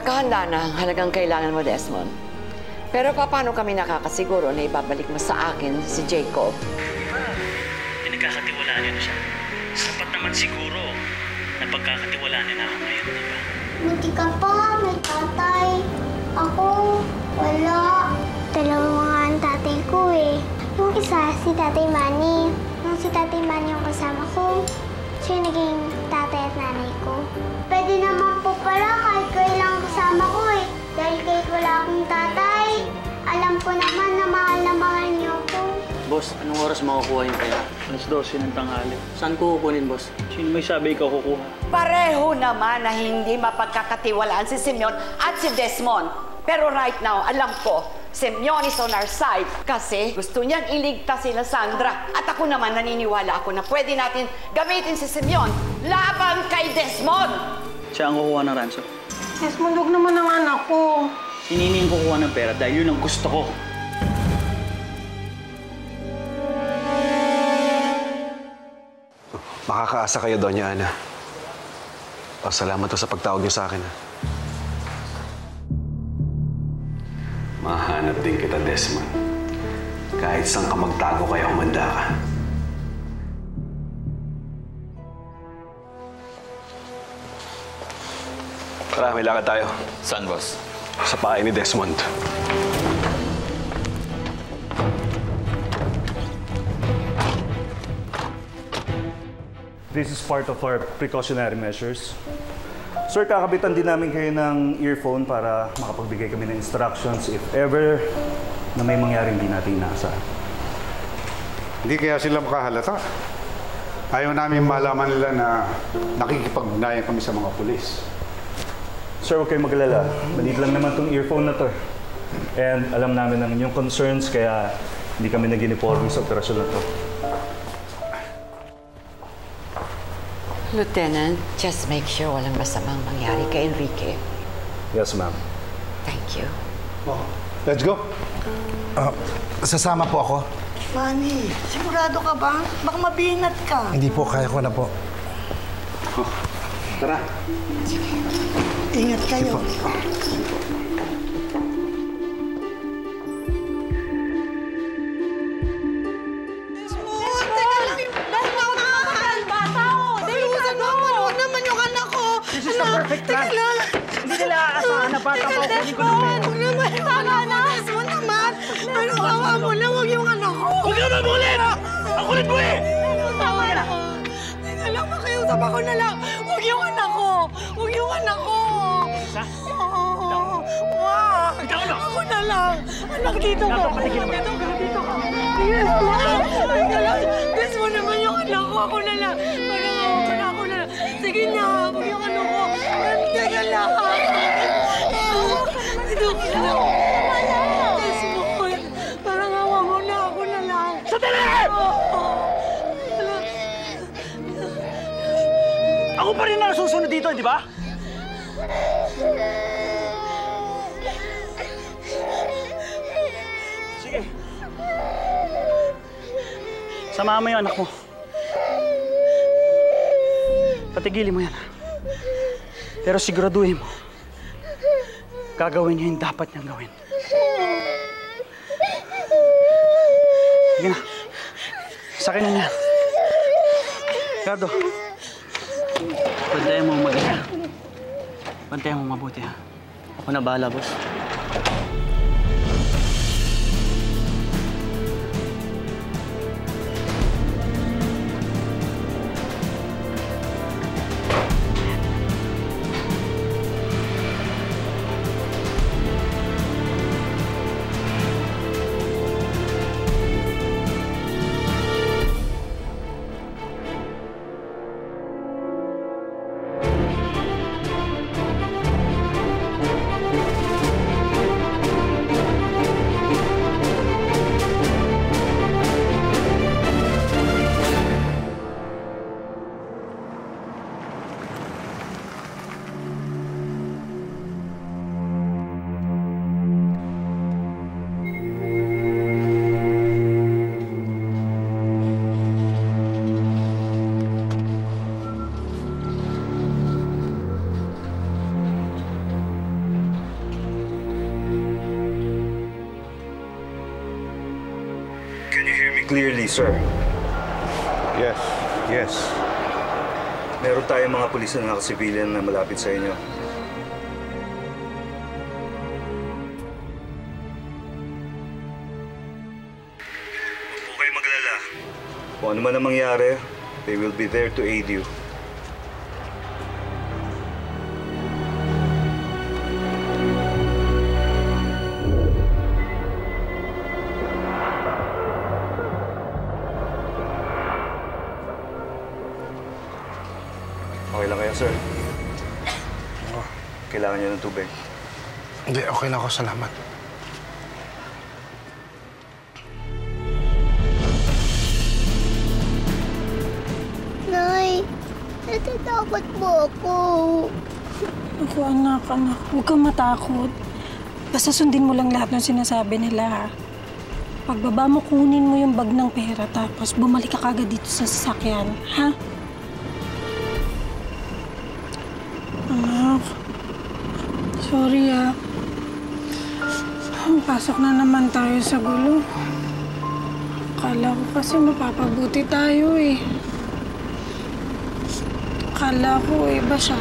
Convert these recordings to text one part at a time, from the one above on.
Nakahanda na ang halagang kailangan mo, Desmond. Pero paano kami nakakasiguro na ibabalik mo sa akin si Jacob? Pinagkakatiwalaan niyo na siya. Sapat naman siguro na pagkakatiwalaan niya na ako ngayon, di ba? Buti ka pa, may tatay. Ako, wala. Dalawa nga ang tatay ko eh. Yung isa, si Tatay Manny. Nung si Tatay Manny yung kasama ko, siya yung naging tatay at nanay ko. Pwede naman po pala kahit kayo lang kasama ko eh. Dahil kahit wala akong tatay, alam ko naman na mahal niyo ko. Boss, anong oras makukuha yung pera? Alas 12 ng tanghali. Saan ko kukunin, boss? Sino may sabi ikaw kukuha? Pareho naman na hindi mapagkakatiwalaan si Simeon at si Desmond. Pero right now, alam ko, Simeon is on our side kasi gusto niyang iligtas sila Sandra. At ako naman naniniwala ako na pwede natin gamitin si Simeon laban kay Desmond. Siya ang kukuha ng ransom. Desmond, huwag naman ang anak ko. Si Nini yung kukuha ng pera dahil yun ang gusto ko. Makakaasa kayo, Doña Ana. Salamat po sa pagtawag niyo sa akin. Mahanap din kita, Desmond. Kahit saan ka magtago kaya humanda ka. Tara, may lakad tayo. Saan, boss? Sa bahay ni Desmond. This is part of our precautionary measures. Sir, kakabitan din namin kayo ng earphone para makapagbigay kami ng instructions if ever na may mangyaring di natin inaasahan. Hindi kaya sila makahalata. Ayaw namin malaman nila na nakikipag-ugnayan kami sa mga pulis. Sir, huwag kayong mag-alala. Maliit lang naman itong earphone na to. And alam namin ang inyong concerns kaya hindi kami nag-uniforme sa operasyon na to. Lieutenant, just make sure walang masamang mangyari kay Enrique. Yes, ma'am. Thank you. Let's go. Sasama po ako. Manny, sigurado ka ba? Baka mabinat ka. Hindi po, kaya ko na po. Tara. Ingat kayo. Perfect plan. Hindi nila aasahan na bata pa ako. Huwag naman. Tama na. Desmond naman. Ano, awa mo na. Huwag yung anak ko. Huwag ka naman ulit! Ang kulit mo eh! Tama na. Teka lang, makiusap ako na lang. Huwag yung anak ko. Huwag yung anak ko. Isa? Wag. Ikaw na. Ako na lang. Anak, dito ka. Patigil mo. Dito ka. Yes, wag. Teka lang. Desmond naman yung anak ko. Ako na lang. Parang ako na lang. Sige na. Huwag yung anak ko. Teka lang. Dito ka lang. Desmond. Parang awa mo na. Ako na lang. Sandali! Ako pa rin na nasusunod dito, di ba? Sige. Samahan mo yung anak mo. Patigilin mo yan. Pero siguraduhin mo, gagawin niya yung dapat niyang gawin. Sige na. Sakin na niya. Ricardo, bantayan mo maganda. Bantayan mo mabuti, ha? Ako na bahala, boss. clearly, sir. Yes, yes. Meron tayong mga pulis na naka-civilian na malapit sa inyo. Huwag po kayo maglala. Kung ano man ang mangyari, they will be there to aid you. Okay lang kaya, sir? Kailangan niyo ng tubig. Hindi, okay na ako. Salamat. Nay, natatakot po ako. Ako, anak. Huwag kang matakot. Basta sundin mo lang lahat ng sinasabi nila, ha? Pagbaba mo, kunin mo yung bag ng pera, tapos bumalik ka kagad dito sa sasakyan, ha? Anak, sorry, ha? Pasok na naman tayo sa gulo. Akala ko kasi mapapabuti tayo, eh. Akala ko iba siya.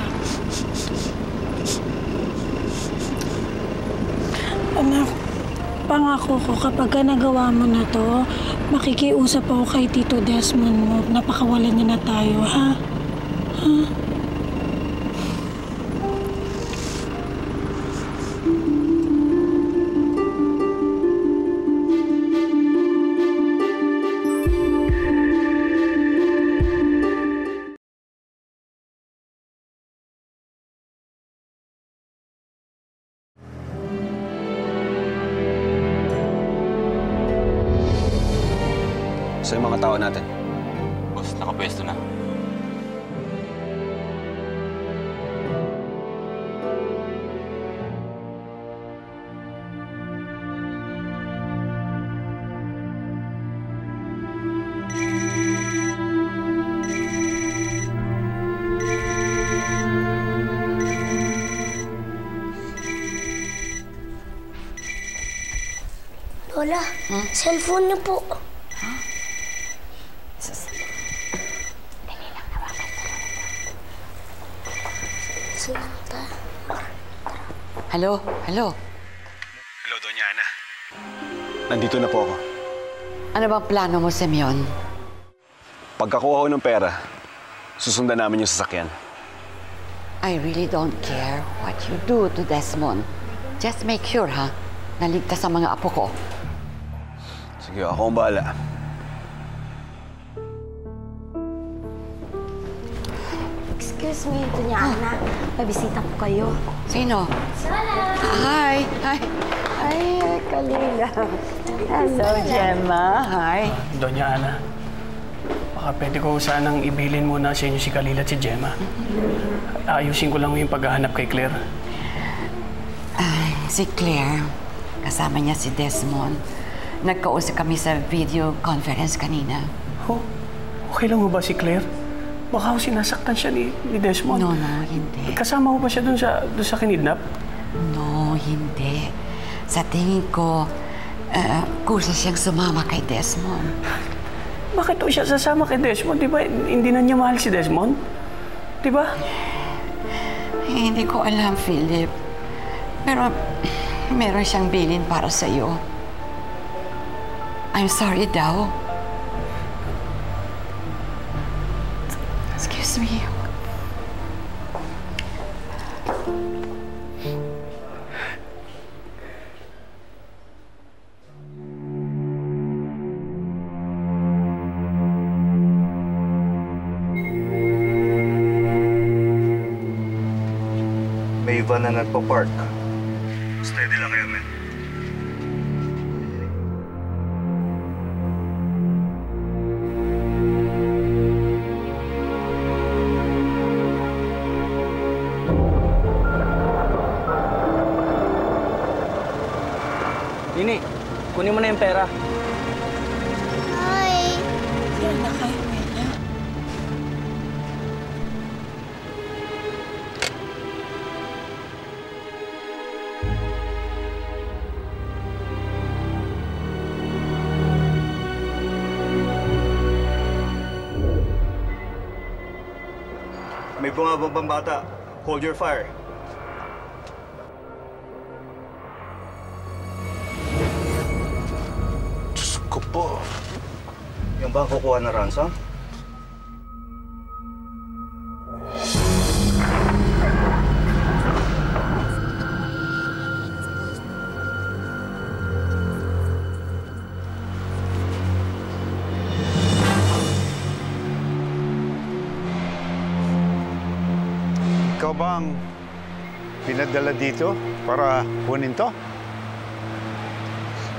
Anak, pangako ko kapag nagawa mo na to, makikiusap ako kay Tito Desmond mo. Napakawalan niya na tayo, ha? Ha? Sa mga tao natin. Boss, nakapwesto na. Lola, cellphone niyo po. Hello? Hello? Hello, Doña Ana. Nandito na po ako. Ano bang plano mo, Semyon? Pagkakuha ko ng pera, susundan namin yung sasakyan. I really don't care what you do to Desmond. Just make sure, ha? Naligtas ang mga apo ko. Sige, ako ang bahala. Excuse me, Doña Ana. Pabisita po kayo. Sino? Hi! Hi! Hi, Kalila. Hello, Gemma. Hi. Doña Ana, baka pwede ko sanang ibilin muna sa inyo si Kalila at si Gemma. Ayusin ko lang yung paghahanap kay Claire. Ay, si Claire, kasama niya si Desmond. Nagkausap kami sa video conference kanina. Oh, okay lang mo ba si Claire? Baka sinasaktan siya ni Desmond. No, hindi. Kasama mo ba siya dun sa kinidnap? No, hindi. Sa tingin ko, kusa siyang sumama kay Desmond. Bakit o siya sasama kay Desmond? Di ba hindi na niya mahal si Desmond? Di ba? Hindi ko alam, Philip. Pero meron siyang bilin para sa iyo. I'm sorry daw. Excuse me. May van na nagpa-park. Steady lang kayo, men. Nini, kunin mo na yung pera. Hi. Yan na kayo, Mela. May bumabang bata. Hold your fire. Diyos ko po. Yan ba ang kukuha na ransom? Ikaw bang pinadala dito para kunin to?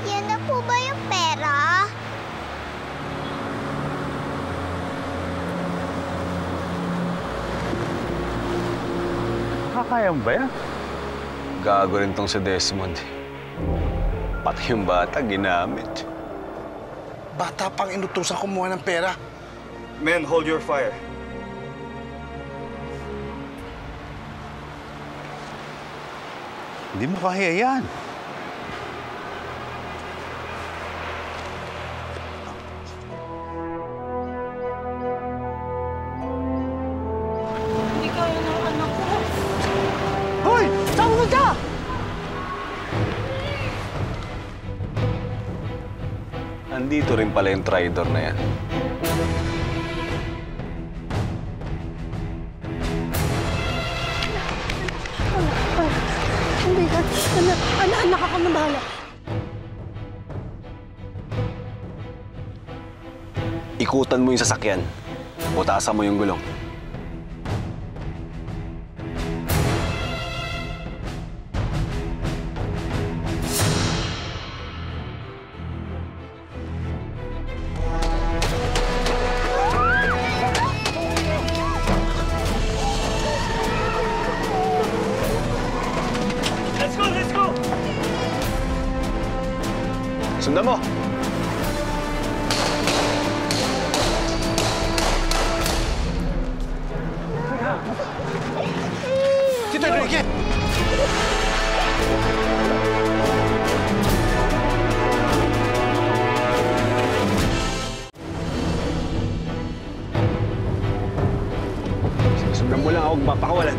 Yan na po ba yung pera? Kakaya mo ba yan? Gago rin tong si Desmond. Pati yung bata ginamit. Bata pang inutusan kumuha ng pera. Men, hold your fire. Hindi mo kaya yan. Hindi kaya ng anak ko. Hoy! Saan ka? Andito rin pala yung traitor na yan. Hindi ka. Anak ako na bahala. Ikutan mo yung sasakyan. Butasan mo yung gulong. Let's go! Let's go! Sundan mo! Tito Enrique! Sundan mo lang ako magpapakawalan.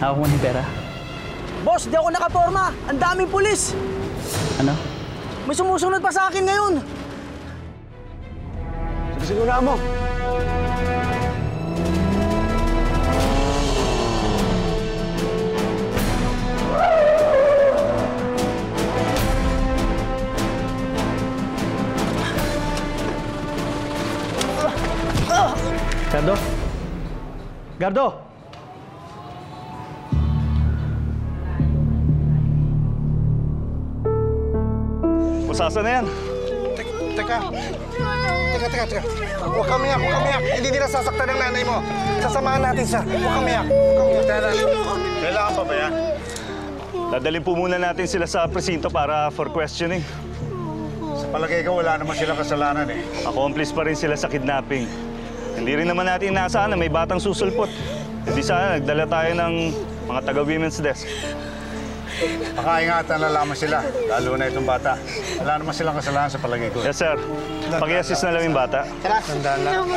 Ako mo ni pera. Boss, di ako nakaporma. Ang daming pulis. Ano? May sumusunod pa sa akin ngayon. Sigura mo. Gardo? Gardo! Pusasa na yan. Teka. Huwag kang miyak. Hindi nila sasaktan ng nanay mo. Sasamahan natin siya. Huwag kang miyak. Kailangan pa ba yan? Dadalhin po muna natin sila sa presinto para for questioning. Sa palagay ko, wala naman silang kasalanan eh. Accomplice pa rin sila sa kidnapping. Hindi rin naman natin inaasahan na may batang susulpot. Hindi sana nagdala tayo ng mga taga-women's desk. Makaingatan na lamang sila, lalo na itong bata. Wala naman silang kasalanan sa palagay ko. Yes, sir. Pag-i-assist na lang yung bata. Tandaan lang.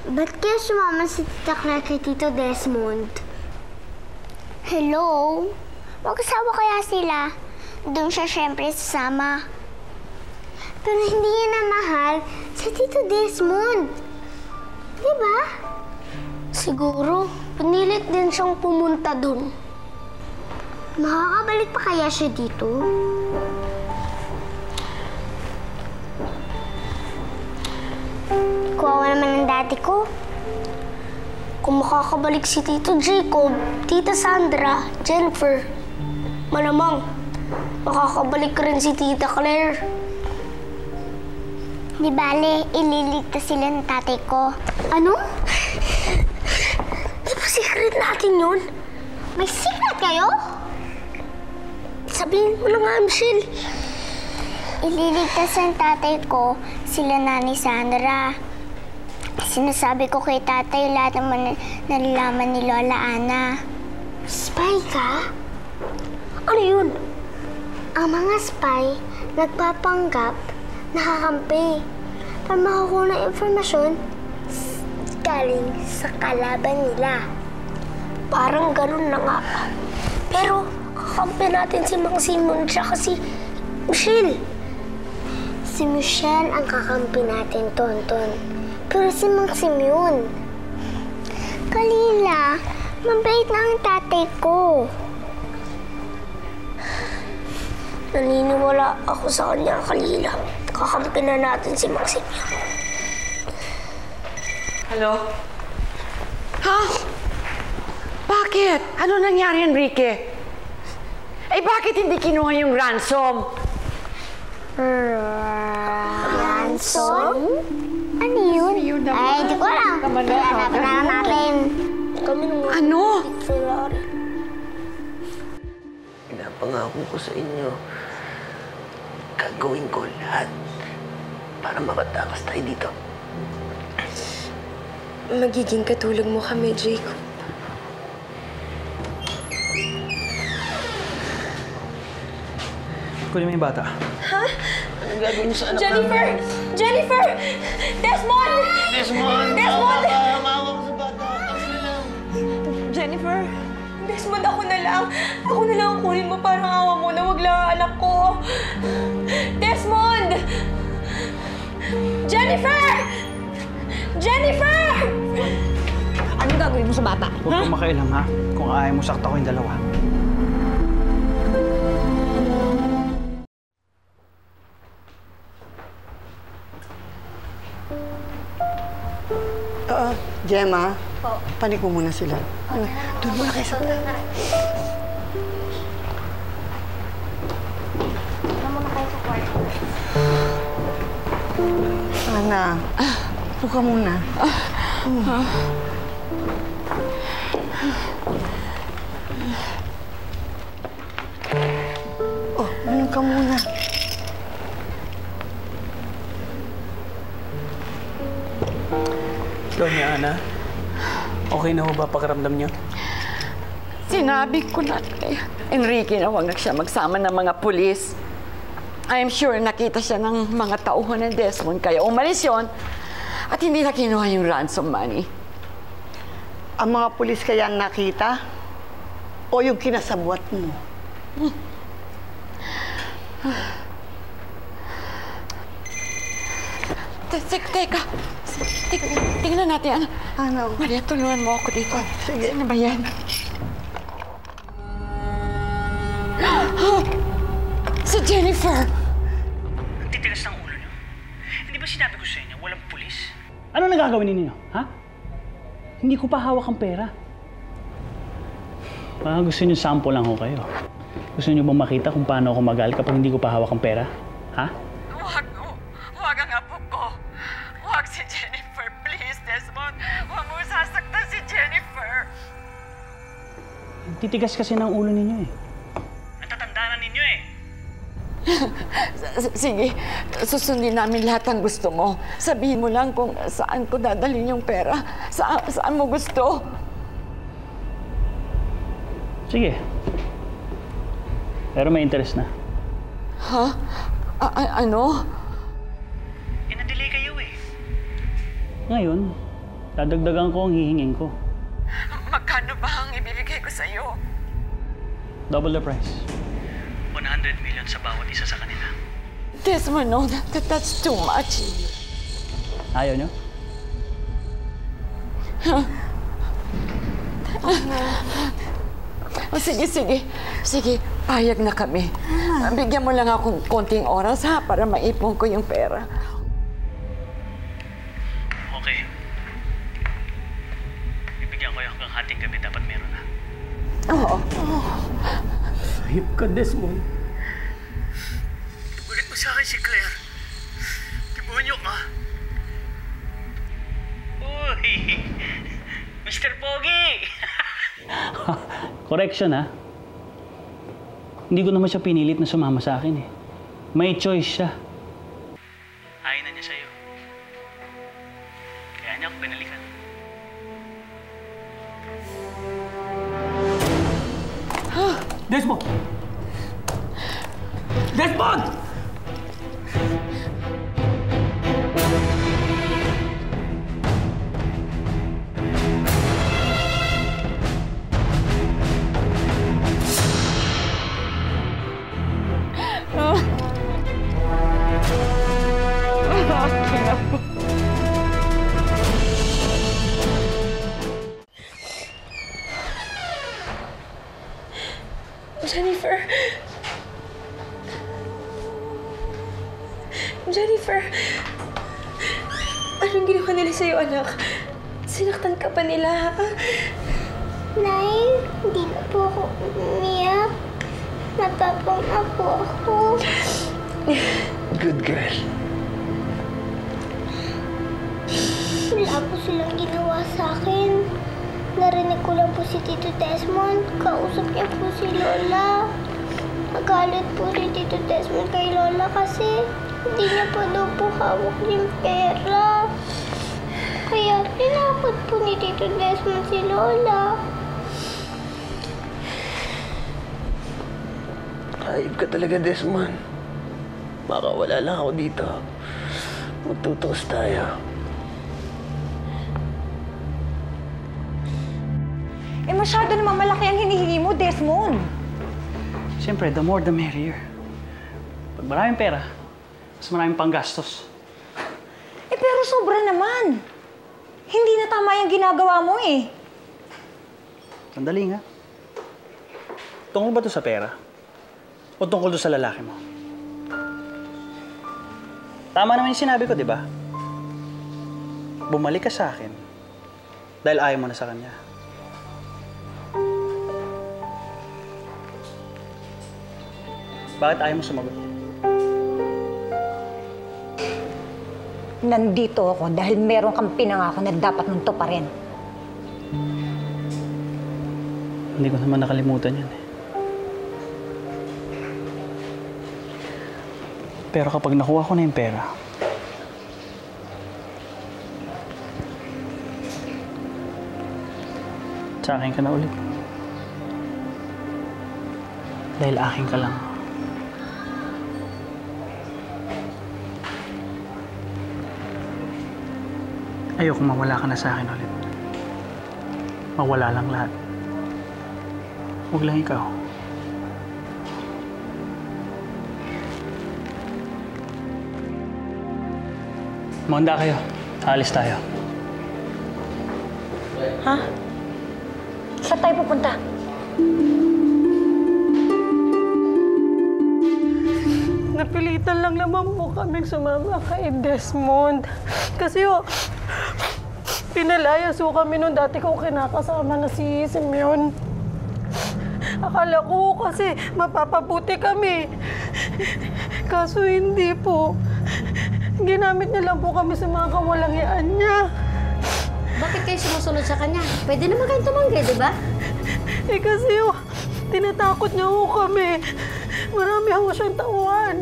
Ba't kaya sumama si Tita Claire kay Tito Desmond? Hello? Mag-asawa kaya sila? Doon siya syempre sasama. Pero hindi niya na mahal si Tito Desmond. Diba? Siguro, pinilit din siyang pumunta doon. Makakabalik pa kaya siya dito? Kuwawa naman ng dati ko. Kung makakabalik si Tito Jacob, Tita Sandra, Jennifer, malamang makakabalik rin si Tita Claire. Di bale, ililigtas sila ng tatay ko. Ano? Di ba secret natin yun? May secret kayo? Sabihin mo na nga, Michelle. Ililigtas ng tatay ko sila Nani Sandra. Sinasabi ko kay tatay lahat naman nalalaman ni Lola Ana. Spy ka? Ano yun? Ang mga spy nagpapanggap nakakampi para makakuha ng informasyon galing sa kalaban nila. Parang ganun na nga. Pero kakampi natin si Mang Simon at si Michelle. Si Michelle ang kakampi natin, Tonton. Pero si Mang Simon. Kalila, mabait na ang tatay ko. Naniniwala ako sa kanya, Kalila. Kakampi na natin si Mang Simon. Hello? Ha? Bakit? Ano nangyari, Enrique? Eh, bakit hindi kinuha yung ransom? Ransom? Ano yun? Ay, di ko alam. Hanapin na natin. Ano? Pinapangako ko sa inyo, gagawin ko lahat para makatakas tayo dito. Magiging katulog mo kami, Jacob. Kunin mo yung bata. Ha? Anong gagawin sa anak Jennifer! Jennifer! Desmond! Desmond! Desmond! Mawag sa bata. Kami na lang. Jennifer! Desmond, ako na lang. Ako na lang ang kunin mo. Parang awa mo na. Wag lang ang anak ko. Desmond! Jennifer! Jennifer! Anong gagawin mo sa bata? Huwag kang makailang, ha? Kung ayaw mo sakta ko yung dalawa. Gemma, panik mo muna sila. Doon muna kayo sa plan. Doon muna kayo sa kwarto. Ana, puka muna. Oh, uminom ka muna. Doña Ana, okay na ho ba pakiramdam niyo? Sinabi ko na kay Enrique na huwag na siya magsama ng mga pulis. I am sure nakita siya ng mga tauhan ng Desmond, kaya umalis yun at hindi na kinuha yung ransom money. Ang mga pulis kaya nakita? O yung kinasabwat mo? Teka. Tingnan natin. Ano? Maria, tulungan mo ako dito. Sige. Ano ba yan? Si Jennifer! Ang titigas ng ulo niyo. Hindi ba sinabi ko sa inyo, walang pulis? Ano nagagawin ninyo, ha? Hindi ko pa hawak ang pera. Baka gusto niyo sample lang ho kayo. Gusto niyo bang makita kung paano ako magal kapag hindi ko pa hawak ang pera? Ha? Huwag ang apo ko. Huwag si Jennifer. Please, Desmond. Huwag mo sasaktan si Jennifer. Titigas kasi ng ulo ninyo eh. Natatanda na ninyo eh. Sige, susundin namin lahat ang gusto mo. Sabihin mo lang kung saan ko dadalhin yung pera. Saan mo gusto. Sige. Pero may interest na. Ha? Ano? Na-delay kayo eh. Ngayon, dadagdagan ko ang hihingin ko. Magkano ba ang ibibigay ko sa'yo? Double the price. 100 million sa bawat isa sa kanila. Desmond, no. That's too much. Ayaw nyo? Sige. Payag na kami. Bigyan mo lang akong konting oras, ha? Para maipon ko yung pera. Okay. Bibigyan ko yung hanggang hating gabi. Dapat meron na. Oo. Hayop ka, Desmond. Ulit mo sa akin si Claire. Demonyo ka. Uy! Mr. Pogi! Correction, ha? Hindi ko naman siya pinilit na sumama sa akin eh. May choice siya. Ayaw na niya sa'yo. Kaya niya ako pinalikan. Desmond! Desmond! Jennifer. Jennifer. Anong ginawa nila sa'yo, anak? Sinaktan ka pa nila, ha? Nay, hindi na po ako umiyak. Matapang na po ako. Good girl. Wala po silang ginawa sa akin. Narinig ko lang po si Tito Desmond. Kausap niya po si Lola. Nagalit po si Tito Desmond kay Lola kasi hindi niya pa daw po hawak yung pera. Kaya tinakot po ni Tito Desmond si Lola. Hayop ka talaga, Desmond. Baka wala lang ako dito. Magtutos tayo. Eh, masyado naman malaki ang hinihingi mo, Desmond. Siyempre, the more the merrier. Pag maraming pera, mas maraming panggastos. Eh, pero sobra naman. Hindi na tama yung ginagawa mo eh. Sandali nga. Tungkol ba to sa pera? O tungkol to sa lalaki mo? Tama naman yung sinabi ko, di ba? Bumalik ka sa akin dahil ayaw mo na sa kanya. Bakit ayaw mo sumagot? Nandito ako dahil meron kang pinangako na dapat mong tuparin. Hindi ko naman nakalimutan yan eh. Pero kapag nakuha ko na yung pera, sa akin ka na ulit. Dahil akin ka lang. Ayoko mawala ka na sa akin ulit. Mawala lang lahat. Huwag lang ikaw. Manda kayo. Alis tayo. Ha? Saan tayo pupunta? Napilitan lang naman po kaming sumama kay Desmond. Kasi pinalayas po kami nung dati ko kinakasama na si Simeon. Akala ko kasi mapapabuti kami. Kaso hindi po. Ginamit niya lang po kami sa mga kawalangian niya. Bakit kayo sumusunod sa kanya? Pwede naman kayong tumanggi, di ba? Eh kasi tinatakot niya po kami. Marami ako siyang tauhan.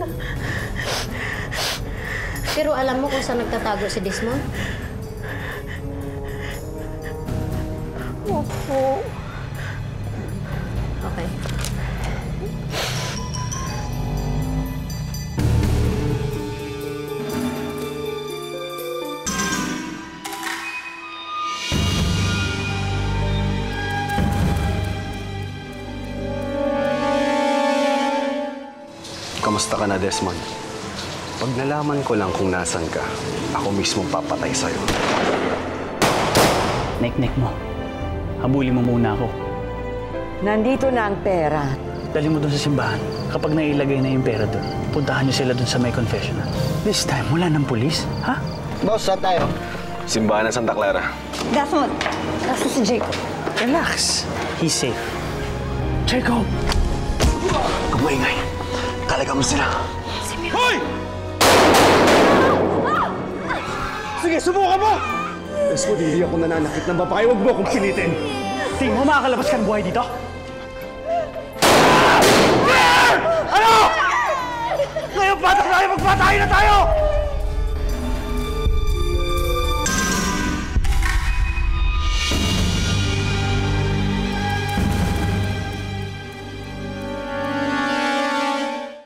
Pero alam mo kung saan nagtatago si Desmond? Opo. Okay. Kamusta ka na, Desmond? Pag nalaman ko lang kung nasan ka, ako mismo papatay sa'yo. Nek-nek mo. Habulin mo muna ako. Nandito na ang pera. Dali mo doon sa simbahan. Kapag nailagay na yung pera doon, puntahan niyo sila doon sa may confessional. This time, wala ng pulis, ha? Boss, saan tayo? Simbahan ng Santa Clara. Desmond, nasa si Jacob. Relax. He's safe. Jacob! Huwag maingay. Talaga mo sila. Hoy! Sige, subukan mo! Desmond, hindi ako nananakit ng babae. Huwag mo akong pilitin. Tingin mo makakalabas ka ng buhay dito? Ano? Ngayon bata tayo, magpatayo na tayo!